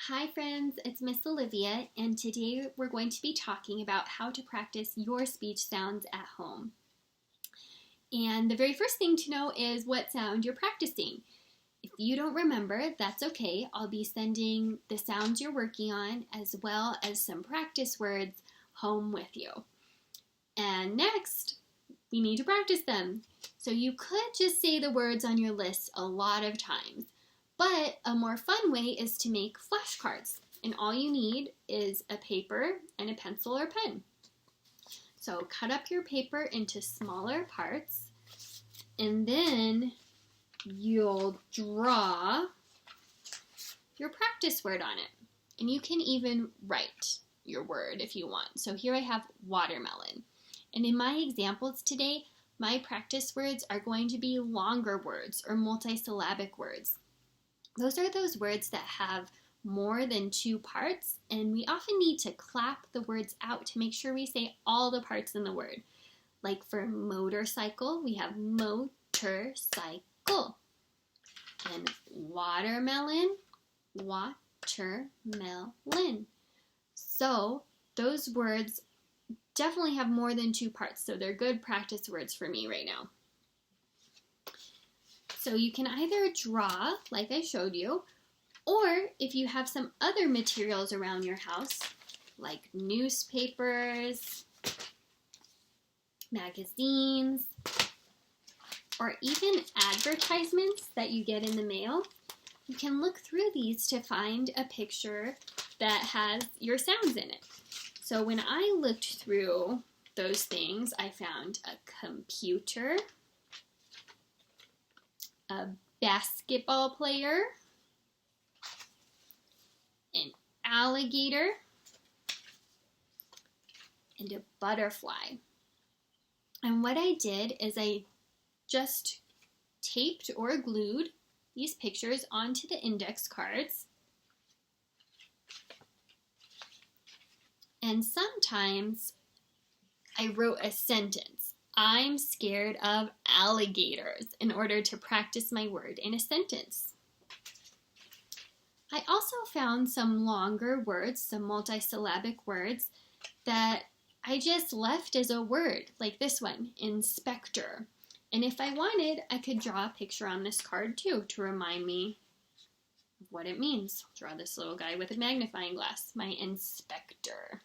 Hi friends, it's Miss Olivia, and today we're going to be talking about how to practice your speech sounds at home. And the very first thing to know is what sound you're practicing. If you don't remember, that's okay. I'll be sending the sounds you're working on as well as some practice words home with you. And next, we need to practice them. So you could just say the words on your list a lot of times. But a more fun way is to make flashcards, and all you need is a paper and a pencil or pen. So cut up your paper into smaller parts, and then you'll draw your practice word on it. And you can even write your word if you want. So here I have watermelon. And in my examples today, my practice words are going to be longer words or multisyllabic words. Those are those words that have more than two parts, and we often need to clap the words out to make sure we say all the parts in the word. Like for motorcycle, we have motorcycle. And watermelon, watermelon. So those words definitely have more than two parts, so they're good practice words for me right now. So you can either draw, like I showed you, or if you have some other materials around your house, like newspapers, magazines, or even advertisements that you get in the mail, you can look through these to find a picture that has your sounds in it. So when I looked through those things, I found a computer, a basketball player, an alligator, and a butterfly. And what I did is I just taped or glued these pictures onto the index cards. And sometimes I wrote a sentence. I'm scared of alligators in order to practice my word in a sentence. I also found some longer words, some multisyllabic words that I just left as a word, like this one, inspector. And if I wanted, I could draw a picture on this card too to remind me of what it means. Draw this little guy with a magnifying glass, my inspector.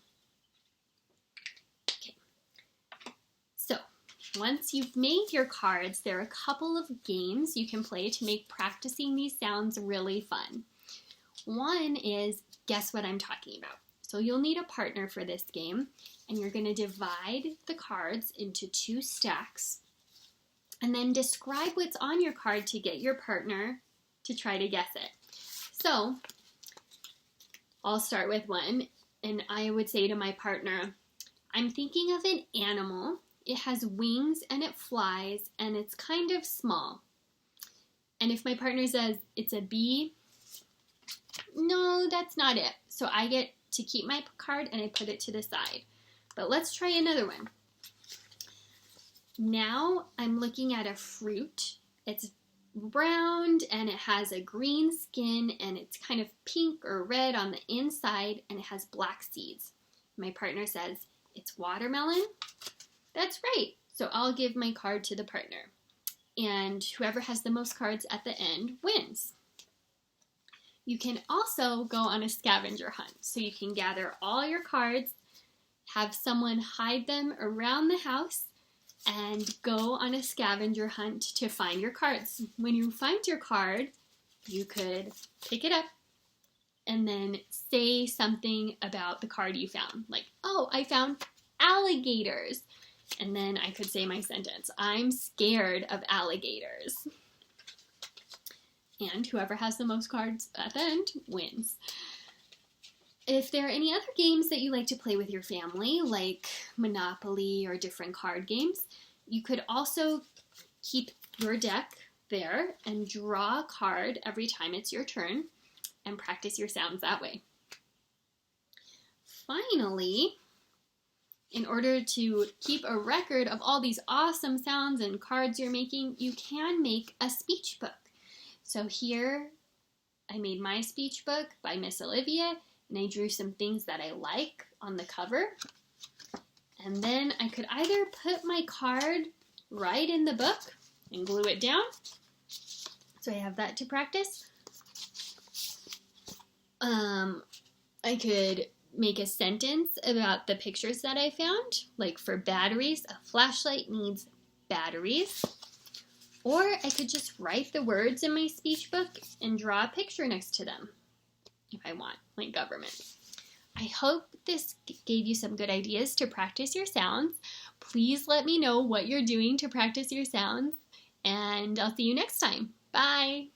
Once you've made your cards, there are a couple of games you can play to make practicing these sounds really fun. One is guess what I'm talking about. So you'll need a partner for this game, and you're going to divide the cards into two stacks, and then describe what's on your card to get your partner to try to guess it. So I'll start with one, and I would say to my partner, I'm thinking of an animal. It has wings and it flies and it's kind of small. And if my partner says it's a bee, no, that's not it. So I get to keep my card and I put it to the side. But let's try another one. Now I'm looking at a fruit. It's round and it has a green skin and it's kind of pink or red on the inside and it has black seeds. My partner says it's watermelon. That's right. So I'll give my card to the partner. And whoever has the most cards at the end wins. You can also go on a scavenger hunt. So you can gather all your cards, have someone hide them around the house, and go on a scavenger hunt to find your cards. When you find your card, you could pick it up and then say something about the card you found. Like, oh, I found alligators. And then I could say my sentence, I'm scared of alligators. And whoever has the most cards at the end wins. If there are any other games that you like to play with your family, like Monopoly or different card games, you could also keep your deck there and draw a card every time it's your turn and practice your sounds that way. Finally, in order to keep a record of all these awesome sounds and cards you're making, you can make a speech book. So here I made my speech book by Miss Olivia, and I drew some things that I like on the cover. And then I could either put my card right in the book and glue it down, so I have that to practice. I could make a sentence about the pictures that I found, like for batteries, a flashlight needs batteries. Or I could just write the words in my speech book and draw a picture next to them, if I want, like government. I hope this gave you some good ideas to practice your sounds. Please let me know what you're doing to practice your sounds, and I'll see you next time. Bye!